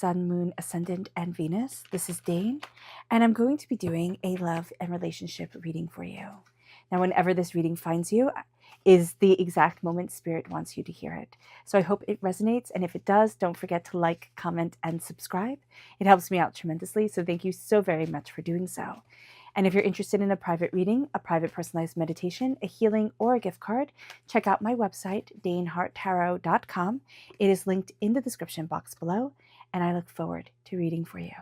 Sun, Moon, Ascendant, and Venus. This is Dane, and I'm going to be doing a love and relationship reading for you. Now, whenever this reading finds you is the exact moment Spirit wants you to hear it. So I hope it resonates, and if it does, don't forget to like, comment, and subscribe. It helps me out tremendously, so thank you so very much for doing so. And if you're interested in a private reading, a private personalized meditation, a healing, or a gift card, check out my website, daneharttarot.com. It is linked in the description box below, and I look forward to reading for you.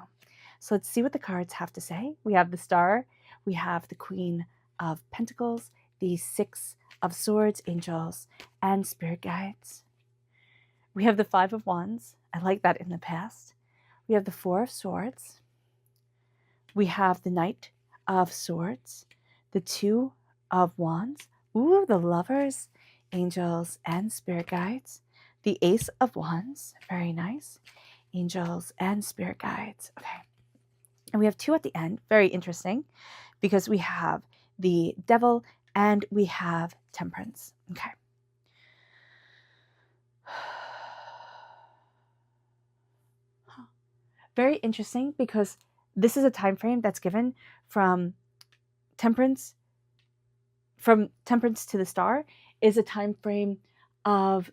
So let's see what the cards have to say. We have the Star, we have the Queen of Pentacles, the Six of Swords, Angels, and Spirit Guides. We have the Five of Wands. I like that in the past. We have the Four of Swords. We have the Knight of Swords, the Two of Wands, ooh, the Lovers, Angels, and Spirit Guides, the Ace of Wands, very nice, Angels and Spirit Guides. Okay, and we have two at the end, very interesting, because we have the Devil and we have Temperance. Okay. Very interesting, because this is a time frame that's given from Temperance to the Star is a time frame of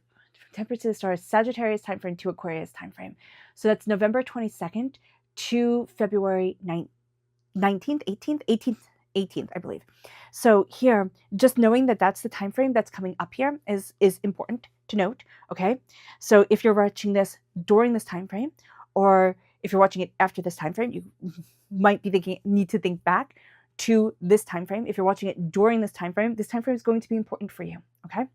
Temperance to the Star, Sagittarius time frame to Aquarius time frame. So that's November 22nd to February 19th, 18th, I believe. So here, just knowing that that's the time frame that's coming up here is important to note. Okay, so if you're watching this during this time frame, or if you're watching it after this time frame, you might be need to think back to this time frame. If you're watching it during this time frame is going to be important for you. Okay,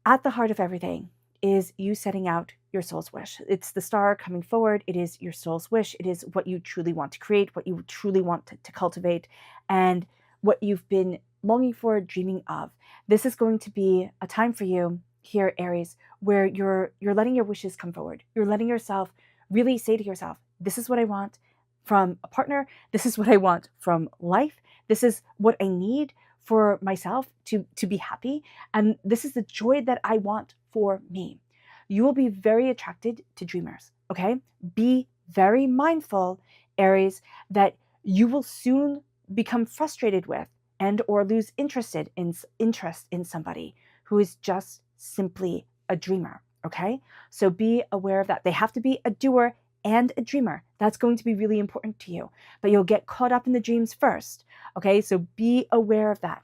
at the heart of everything is you setting out your soul's wish. It's the Star coming forward. It is your soul's wish. It is what you truly want to create, what you truly want to cultivate, and what you've been longing for, dreaming of. This is going to be a time for you here, Aries, where you're letting your wishes come forward. You're letting yourself really say to yourself, this is what I want from a partner. This is what I want from life. This is what I need for myself to be happy. And this is the joy that I want for me. You will be very attracted to dreamers, okay? Be very mindful, Aries, that you will soon become frustrated with and or lose interest in somebody who is just simply a dreamer, okay? So be aware of that. They have to be a doer and a dreamer. That's going to be really important to you, but you'll get caught up in the dreams first, okay? So be aware of that.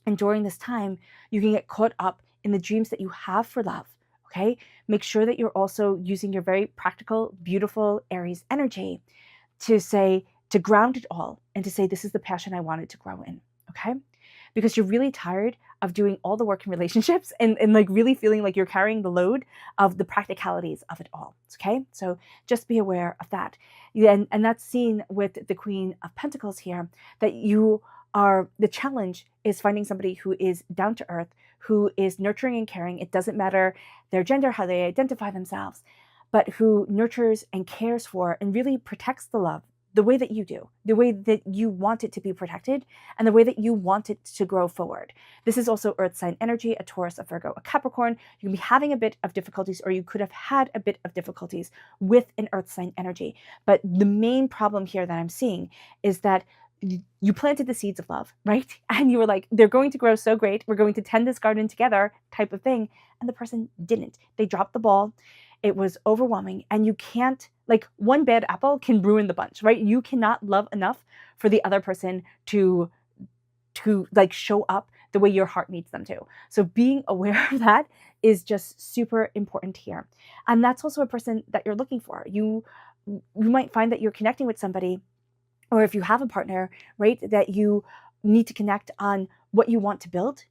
And during this time, you can get caught up in the dreams that you have for love, okay? Make sure that you're also using your very practical, beautiful Aries energy to ground it all and to say, this is the passion I wanted to grow in, okay? Because you're really tired of doing all the work in relationships and like really feeling like you're carrying the load of the practicalities of it all, okay? So just be aware of that. And that's seen with the Queen of Pentacles here, that the challenge is finding somebody who is down to earth, who is nurturing and caring. It doesn't matter their gender, how they identify themselves, but who nurtures and cares for and really protects the love the way that you do, the way that you want it to be protected, and the way that you want it to grow forward. This is also Earth sign energy, a Taurus, a Virgo, a Capricorn. You can be having a bit of difficulties, or you could have had a bit of difficulties with an Earth sign energy. But the main problem here that I'm seeing is that you planted the seeds of love, right? And you were like, they're going to grow so great. We're going to tend this garden together type of thing. And the person didn't. They dropped the ball. It was overwhelming. And you can't, like, one bad apple can ruin the bunch, right? You cannot love enough for the other person to like show up the way your heart needs them to. So being aware of that is just super important here. And that's also a person that you're looking for. You might find that you're connecting with somebody, or if you have a partner, right, that you need to connect on what you want to build,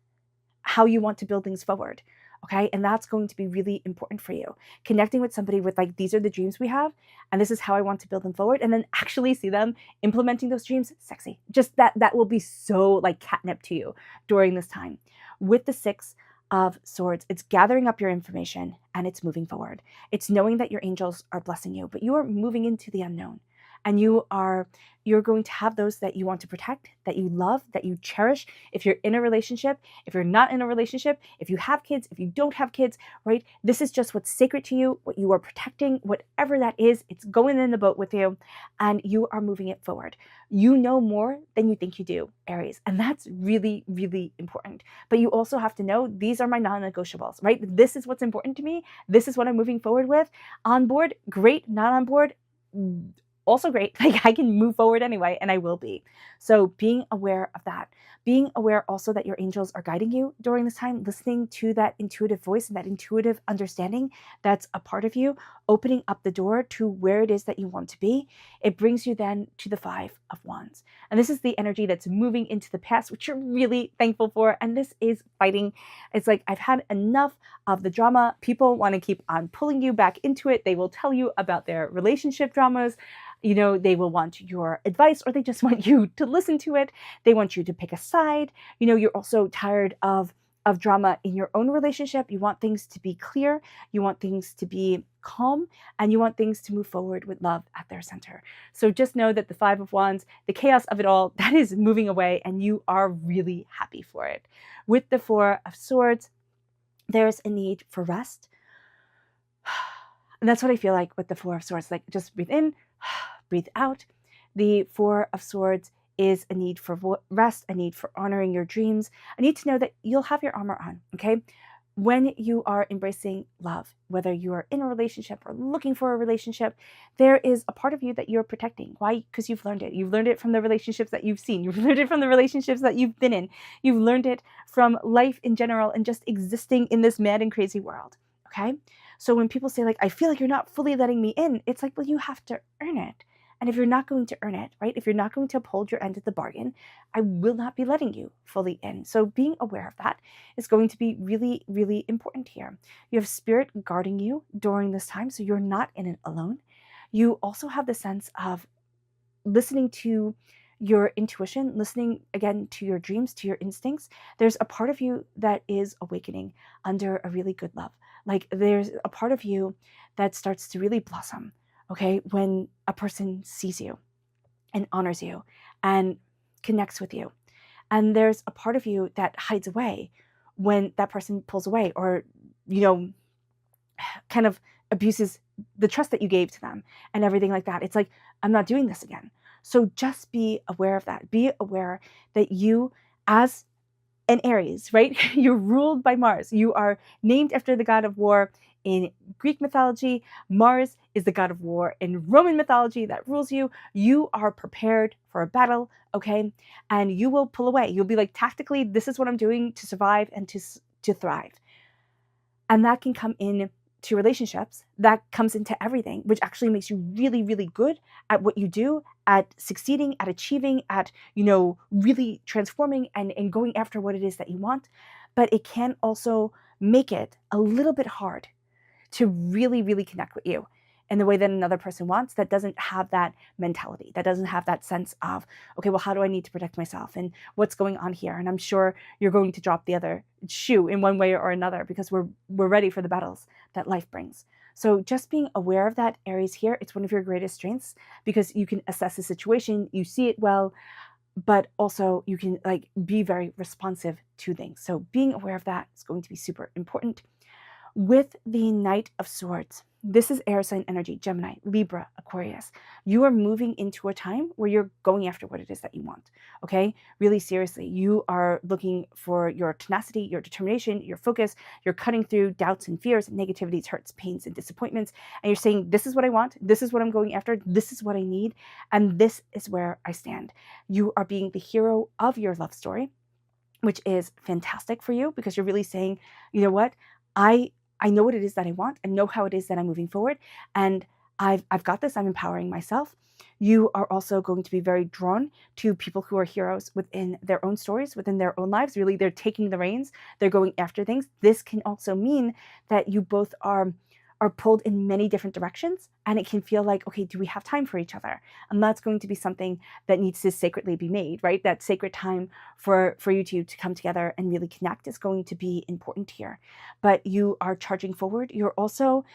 how you want to build things forward, okay? And that's going to be really important for you. Connecting with somebody with like, these are the dreams we have, and this is how I want to build them forward, and then actually see them implementing those dreams, sexy. Just that will be so like catnip to you during this time. With the Six of Swords, it's gathering up your information and it's moving forward. It's knowing that your angels are blessing you, but you are moving into the unknown. and you're going to have those that you want to protect, that you love, that you cherish. If you're in a relationship, if you're not in a relationship, if you have kids, if you don't have kids, right? This is just what's sacred to you, what you are protecting, whatever that is, it's going in the boat with you, and you are moving it forward. You know more than you think you do, Aries, and that's really, really important. But you also have to know these are my non-negotiables, right? This is what's important to me. This is what I'm moving forward with. On board, great. Not on board, also great. Like, I can move forward anyway, and I will be. So being aware of that, being aware also that your angels are guiding you during this time, listening to that intuitive voice and that intuitive understanding that's a part of you, opening up the door to where it is that you want to be. It brings you then to the 5 of Wands. And this is the energy that's moving into the past, which you're really thankful for. And this is fighting. It's like, I've had enough of the drama. People want to keep on pulling you back into it. They will tell you about their relationship dramas. They will want your advice, or they just want you to listen to it. They want you to pick a side. You're also tired of drama in your own relationship. You want things to be clear. You want things to be calm, and you want things to move forward with love at their center. So just know that the 5 of Wands, the chaos of it all, that is moving away, and you are really happy for it. With the 4 of Swords, there's a need for rest. And that's what I feel like with the 4 of Swords. Like, just breathe in, breathe out. The 4 of Swords is a need for rest, a need for honoring your dreams, a need to know that you'll have your armor on, okay? When you are embracing love, whether you are in a relationship or looking for a relationship, there is a part of you that you're protecting. Why? Because you've learned it. You've learned it from the relationships that you've seen. You've learned it from the relationships that you've been in. You've learned it from life in general and just existing in this mad and crazy world, okay? So when people say, like, I feel like you're not fully letting me in, it's like, well, you have to earn it. And if you're not going to earn it, right, if you're not going to uphold your end of the bargain, I will not be letting you fully in. So being aware of that is going to be really, really important here. You have spirit guarding you during this time, so you're not in it alone. You also have the sense of listening to your intuition, listening again to your dreams, to your instincts. There's a part of you that is awakening under a really good love. Like, there's a part of you that starts to really blossom, okay, when a person sees you and honors you and connects with you. And there's a part of you that hides away when that person pulls away, or, kind of abuses the trust that you gave to them and everything like that. It's like, I'm not doing this again. So just be aware of that. Be aware that you, as an Aries, right? You're ruled by Mars. You are named after the god of war in Greek mythology. Mars is the god of war in Roman mythology that rules you. You are prepared for a battle, okay? And you will pull away. You'll be like, tactically, this is what I'm doing to survive and to thrive. And that can come in to relationships. That comes into everything, which actually makes you really, really good at what you do, at succeeding, at achieving, at, really transforming and going after what it is that you want. But it can also make it a little bit hard to really, really connect with you in the way that another person wants, that doesn't have that mentality, that doesn't have that sense of, okay, well, how do I need to protect myself and what's going on here? And I'm sure you're going to drop the other shoe in one way or another, because we're ready for the battles that life brings. So just being aware of that, Aries, here, it's one of your greatest strengths, because you can assess the situation, you see it well, but also you can be very responsive to things. So being aware of that is going to be super important. With the Knight of Swords, this is air sign energy, Gemini, Libra, Aquarius. You are moving into a time where you're going after what it is that you want, okay? Really seriously, you are looking for your tenacity, your determination, your focus. You're cutting through doubts and fears and negativities, hurts, pains, and disappointments. And you're saying, this is what I want. This is what I'm going after. This is what I need. And this is where I stand. You are being the hero of your love story, which is fantastic for you, because you're really saying, you know what? I know what it is that I want. I know how it is that I'm moving forward, and I've got this. I'm empowering myself. You are also going to be very drawn to people who are heroes within their own stories, within their own lives. Really, they're taking the reins. They're going after things. This can also mean that you both are pulled in many different directions, and it can feel like, okay, do we have time for each other? And that's going to be something that needs to sacredly be made, right? That sacred time for you two to come together and really connect is going to be important here. But you are charging forward. You're also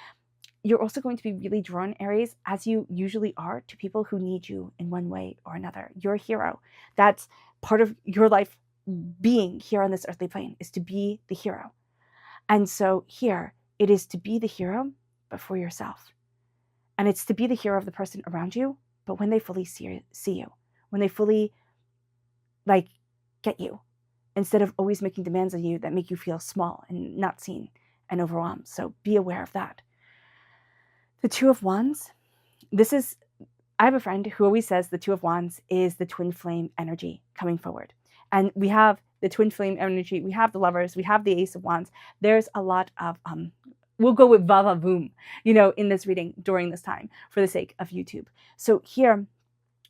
you're also going to be really drawn, Aries, as you usually are, to people who need you in one way or another. You're a hero. That's part of your life being here on this earthly plane, is to be the hero. And so here, it is to be the hero, but for yourself. And it's to be the hero of the person around you, but when they fully see you, when they fully get you, instead of always making demands on you that make you feel small and not seen and overwhelmed. So be aware of that. The Two of Wands, I have a friend who always says the Two of Wands is the twin flame energy coming forward. And we have the twin flame energy, we have the Lovers, we have the Ace of Wands. There's a lot of, we'll go with va-va-voom, in this reading during this time for the sake of YouTube. So here,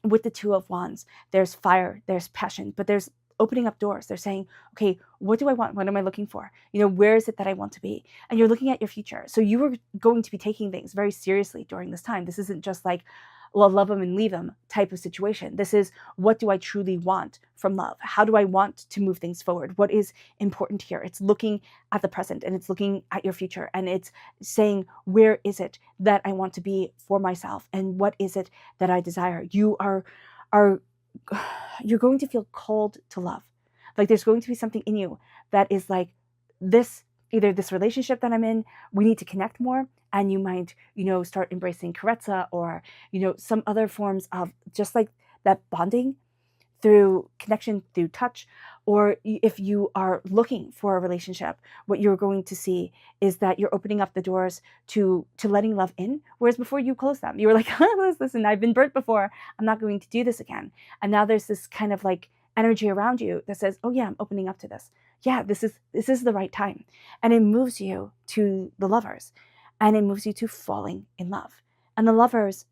with the Two of Wands, there's fire, there's passion, but there's opening up doors. They're saying, okay, what do I want? What am I looking for? Where is it that I want to be? And you're looking at your future. So you are going to be taking things very seriously during this time. This isn't just like, well, love them and leave them type of situation. This is, what do I truly want from love? How do I want to move things forward? What is important here? It's looking at the present, and it's looking at your future, and it's saying, where is it that I want to be for myself? And what is it that I desire? You're going to feel called to love. Like there's going to be something in you that is like, either this relationship that I'm in, we need to connect more. And you might, start embracing Carezza or, some other forms of just like that bonding through connection, through touch. Or if you are looking for a relationship, what you're going to see is that you're opening up the doors to letting love in. Whereas before you closed them, you were like, listen, I've been burnt before. I'm not going to do this again. And now there's this kind of like energy around you that says, oh yeah, I'm opening up to this. Yeah, this is the right time. And it moves you to the Lovers. And it moves you to falling in love. And the Lovers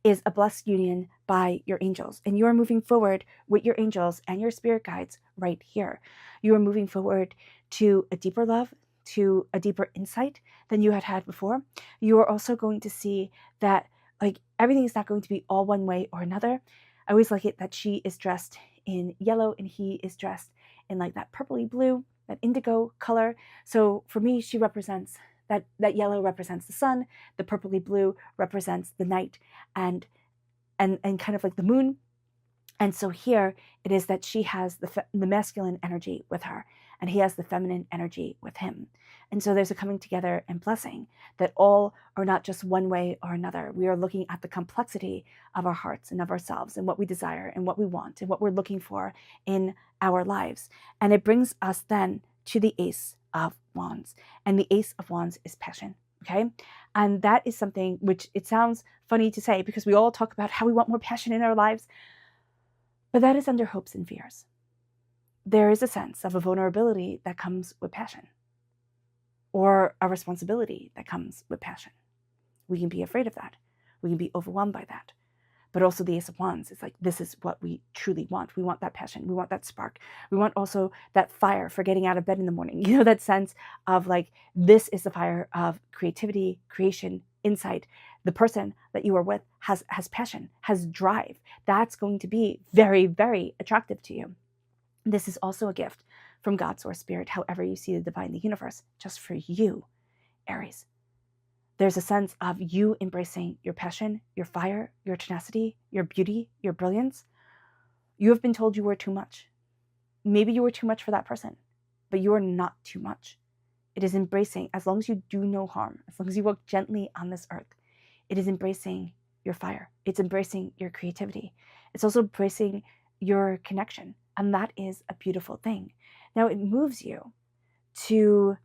is a blessed union by your angels. And you are moving forward with your angels and your spirit guides right here. You are moving forward to a deeper love, to a deeper insight than you had before. You are also going to see that like everything is not going to be all one way or another. I always like it that she is dressed in yellow and he is dressed in like that purpley blue, that indigo color. So for me, she represents that yellow represents the sun, the purpley blue represents the night and kind of like the moon. And so here it is that she has the masculine energy with her and he has the feminine energy with him. And so there's a coming together and blessing that all are not just one way or another. We are looking at the complexity of our hearts and of ourselves and what we desire and what we want and what we're looking for in our lives. And it brings us then to the Ace of Wands. And the Ace of Wands is passion, okay? And that is something which it sounds funny to say because we all talk about how we want more passion in our lives, but that is under hopes and fears. There is a sense of a vulnerability that comes with passion or a responsibility that comes with passion. We can be afraid of that. We can be overwhelmed by that. But also the Ace of Wands is like, this is what we truly want. We want that passion. We want that spark. We want also that fire for getting out of bed in the morning. That sense of like, this is the fire of creativity, creation, insight. The person that you are with has passion, has drive. That's going to be very, very attractive to you. This is also a gift from God, Source, Spirit, however you see the divine, the universe, just for you, Aries. There's a sense of you embracing your passion, your fire, your tenacity, your beauty, your brilliance. You have been told you were too much. Maybe you were too much for that person, but you are not too much. It is embracing, as long as you do no harm, as long as you walk gently on this earth, it is embracing your fire. It's embracing your creativity. It's also embracing your connection. And that is a beautiful thing. Now it moves you to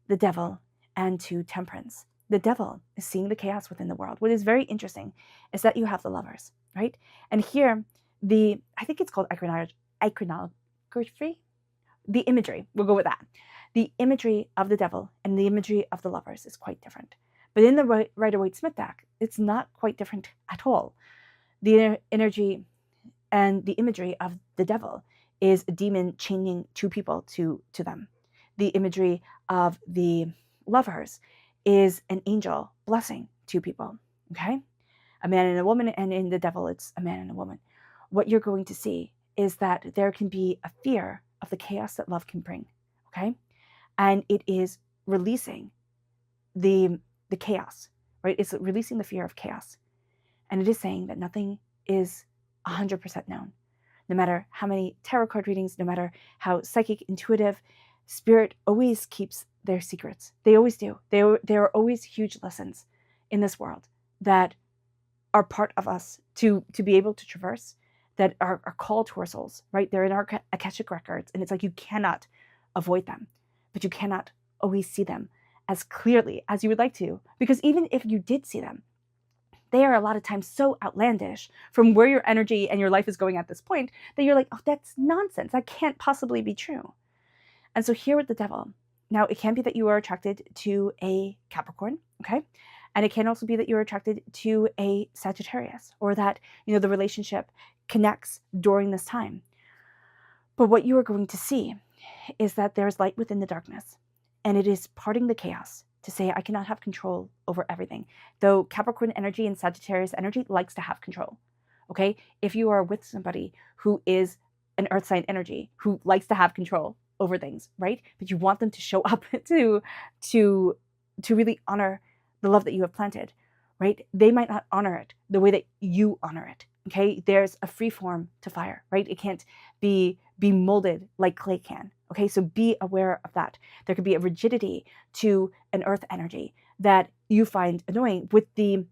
the Devil and to Temperance. The Devil is seeing the chaos within the world. What is very interesting is that you have the Lovers, right? And here, I think it's called iconography, the imagery, we'll go with that. The imagery of the Devil and the imagery of the Lovers is quite different. But in the Rider-Waite-Smith deck, it's not quite different at all. The energy and the imagery of the Devil is a demon chaining two people to them. The imagery of the Lovers is an angel blessing two people, okay? A man and a woman, and in the Devil, it's a man and a woman. What you're going to see is that there can be a fear of the chaos that love can bring, okay? And it is releasing the the chaos, right? It's releasing the fear of chaos. And it is saying that nothing is 100% known. No matter how many tarot card readings, no matter how psychic, intuitive, spirit always keeps their secrets. They always do. There are always huge lessons in this world that are part of us to be able to traverse, that are called to our souls, right? They're in our Akashic records, and it's like you cannot avoid them, but you cannot always see them as clearly as you would like to, because even if you did see them, they are a lot of times so outlandish from where your energy and your life is going at this point that you're like, oh, that's nonsense. That can't possibly be true. And so here with the devil, now it can be that you are attracted to a Capricorn, okay? And it can also be that you're attracted to a Sagittarius, or that, the relationship connects during this time. But what you are going to see is that there's light within the darkness, and it is parting the chaos to say, I cannot have control over everything. Though Capricorn energy and Sagittarius energy likes to have control, okay? If you are with somebody who is an earth sign energy, who likes to have control over things, right? But you want them to show up to really honor the love that you have planted, right? They might not honor it the way that you honor it, okay? There's a free form to fire, right? It can't be molded like clay can, okay? So be aware of that. There could be a rigidity to an earth energy that you find annoying with the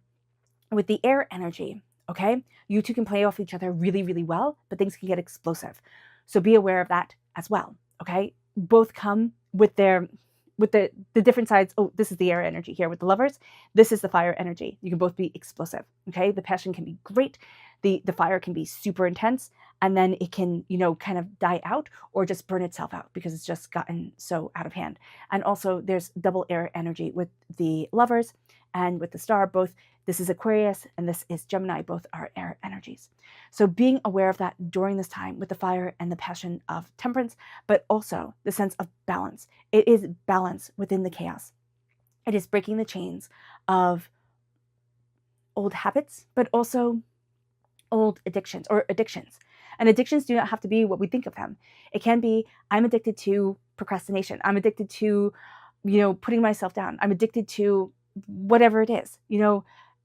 air energy, okay? You two can play off each other really, really well, but things can get explosive. So be aware of that as well, okay? Both come with the different sides. Oh, this is the air energy here with the lovers. This is the fire energy. You can both be explosive, okay? The passion can be great. The fire can be super intense, and then it can, kind of die out or just burn itself out because it's just gotten so out of hand. And also there's double air energy with the lovers and with the star. Both, this is Aquarius and this is Gemini, both are air energies. So being aware of that during this time with the fire and the passion of temperance, but also the sense of balance. It is balance within the chaos. It is breaking the chains of old habits, but also old addictions. And addictions do not have to be what we think of them. It can be, I'm addicted to procrastination. I'm addicted to, putting myself down. I'm addicted to whatever it is,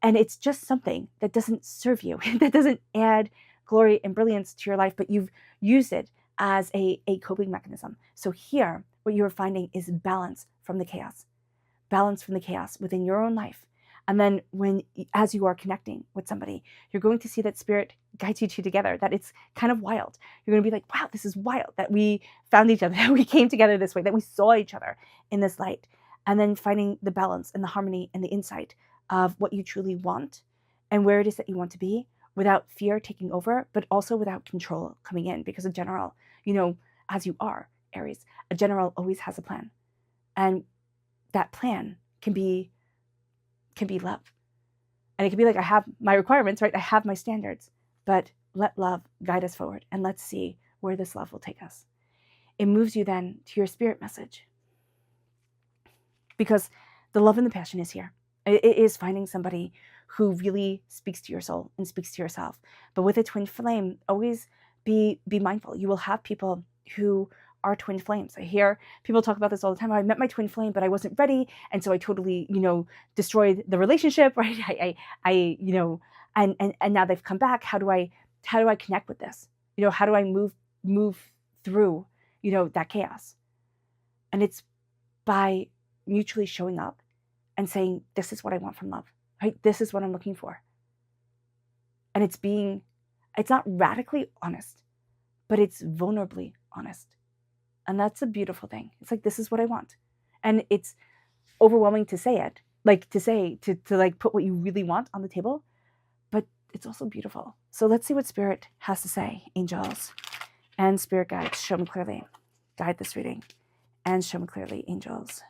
and it's just something that doesn't serve you, that doesn't add glory and brilliance to your life, but you've used it as a coping mechanism. So here, what you are finding is balance from the chaos within your own life. And then as you are connecting with somebody, you're going to see that spirit guides you two together, that it's kind of wild. You're going to be like, wow, this is wild that we found each other, that we came together this way, that we saw each other in this light. And then finding the balance and the harmony and the insight of what you truly want and where it is that you want to be without fear taking over, but also without control coming in. Because a general, as you are, Aries, a general always has a plan. And that plan can be love. And it can be like, I have my requirements, right? I have my standards, but let love guide us forward, and let's see where this love will take us. It moves you then to your spirit message, because the love and the passion is here. It is finding somebody who really speaks to your soul and speaks to yourself. But with a twin flame, always be mindful. You will have people who are twin flames. I hear people talk about this all the time. I met my twin flame, but I wasn't ready. And so I totally, destroyed the relationship, right? I and now they've come back. How do I connect with this? How do I move through, that chaos? And it's by mutually showing up and saying, this is what I want from love, right? This is what I'm looking for. And it's not radically honest, but it's vulnerably honest. And that's a beautiful thing. It's like, this is what I want. And it's overwhelming to say it, to put what you really want on the table, but it's also beautiful. So let's see what Spirit has to say. Angels and Spirit guides, show me clearly. Guide this reading and show me clearly, angels.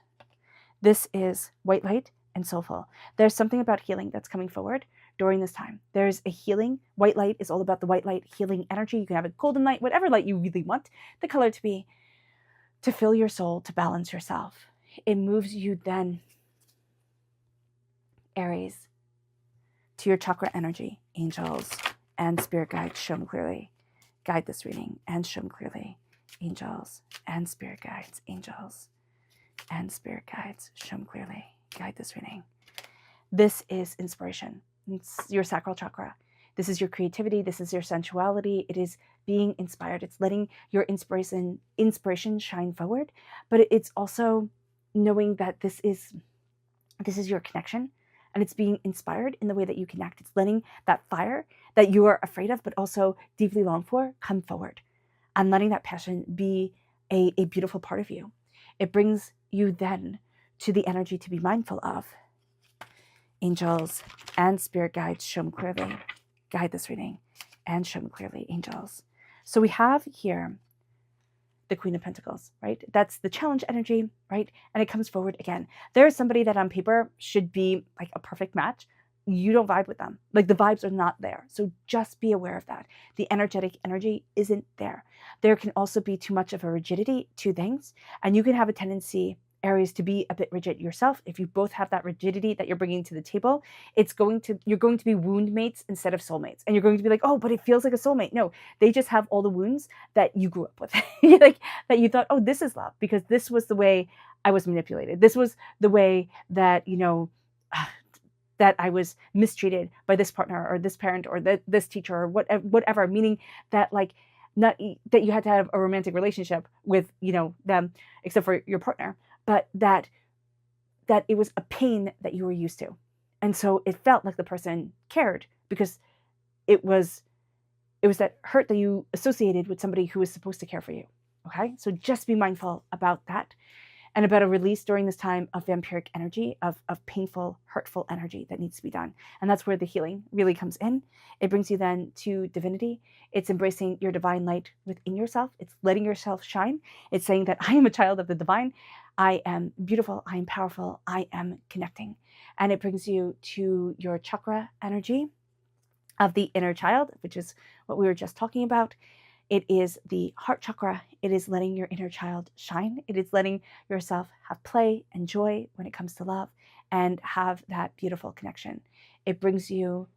This is white light and soulful. There's something about healing that's coming forward during this time. There's a healing. White light is all about the white light healing energy. You can have a golden light, whatever light you really want the color to be, to fill your soul, to balance yourself. It moves you then, Aries, to your chakra energy. Angels and Spirit guides, show me clearly. Guide this reading and show me clearly. Angels and Spirit guides, angels and Spirit guides, show me clearly. Guide this reading This is inspiration. It's your sacral chakra. This is your creativity. This is your sensuality. It is being inspired. It's letting your inspiration shine forward. But it's also knowing that this is your connection, and it's being inspired in the way that you connect. It's letting that fire that you are afraid of, but also deeply long for, come forward, and letting that passion be a beautiful part of you. It brings you then to the energy to be mindful of. Angels and spirit guides, show me clearly. Guide this reading and show me clearly, angels. So we have here the Queen of Pentacles, right? That's the challenge energy, right? And it comes forward again. There's somebody that on paper should be like a perfect match. You don't vibe with them. Like, the vibes are not there. So just be aware of that. The energetic energy isn't there. There can also be too much of a rigidity to things. And you can have a tendency, Aries, to be a bit rigid yourself. If you both have that rigidity that you're bringing to the table, you're going to be wound mates instead of soulmates. And you're going to be like, oh, but it feels like a soulmate. No, they just have all the wounds that you grew up with. Like, that you thought, oh, this is love because this was the way I was manipulated. This was the way that, that I was mistreated by this partner or this parent or this teacher or whatever, meaning that, like, not that you had to have a romantic relationship with, them, except for your partner, but that it was a pain that you were used to. And so it felt like the person cared because it was that hurt that you associated with somebody who was supposed to care for you. Okay? So just be mindful about that, and about a release during this time of vampiric energy, of painful, hurtful energy that needs to be done. And that's where the healing really comes in. It brings you then to divinity. It's embracing your divine light within yourself. It's letting yourself shine. It's saying that I am a child of the divine. I am beautiful. I am powerful. I am connecting. And it brings you to your chakra energy of the inner child, which is what we were just talking about. It is the heart chakra. It is letting your inner child shine. It is letting yourself have play and joy when it comes to love and have that beautiful connection. It brings you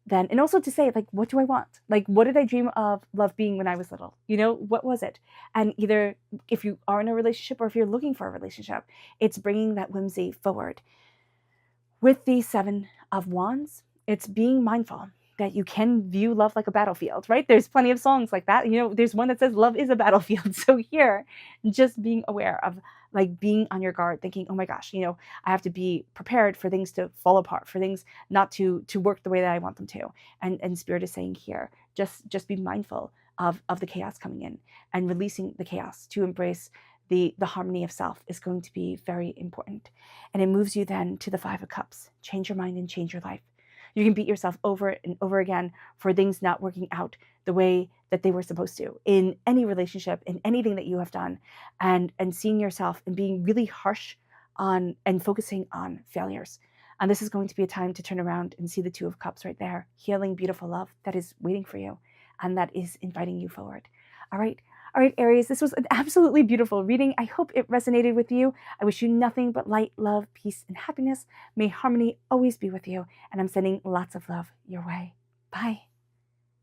then, and also to say, like, what do I want? Like, what did I dream of love being when I was little? What was it? And either if you are in a relationship or if you're looking for a relationship, it's bringing that whimsy forward. With the Seven of Wands, it's being mindful that you can view love like a battlefield, right? There's plenty of songs like that. There's one that says love is a battlefield. So here, just being aware of, like, being on your guard, thinking, oh my gosh, I have to be prepared for things to fall apart, for things not to work the way that I want them to. And Spirit is saying here, just be mindful of the chaos coming in, and releasing the chaos to embrace the harmony of self is going to be very important. And it moves you then to the Five of Cups. Change your mind and change your life. You can beat yourself over and over again for things not working out the way that they were supposed to in any relationship, in anything that you have done, and seeing yourself and being really harsh on and focusing on failures. And this is going to be a time to turn around and see the Two of Cups right there, healing, beautiful love that is waiting for you and that is inviting you forward. All right, Aries, this was an absolutely beautiful reading. I hope it resonated with you. I wish you nothing but light, love, peace, and happiness. May harmony always be with you. And I'm sending lots of love your way. Bye.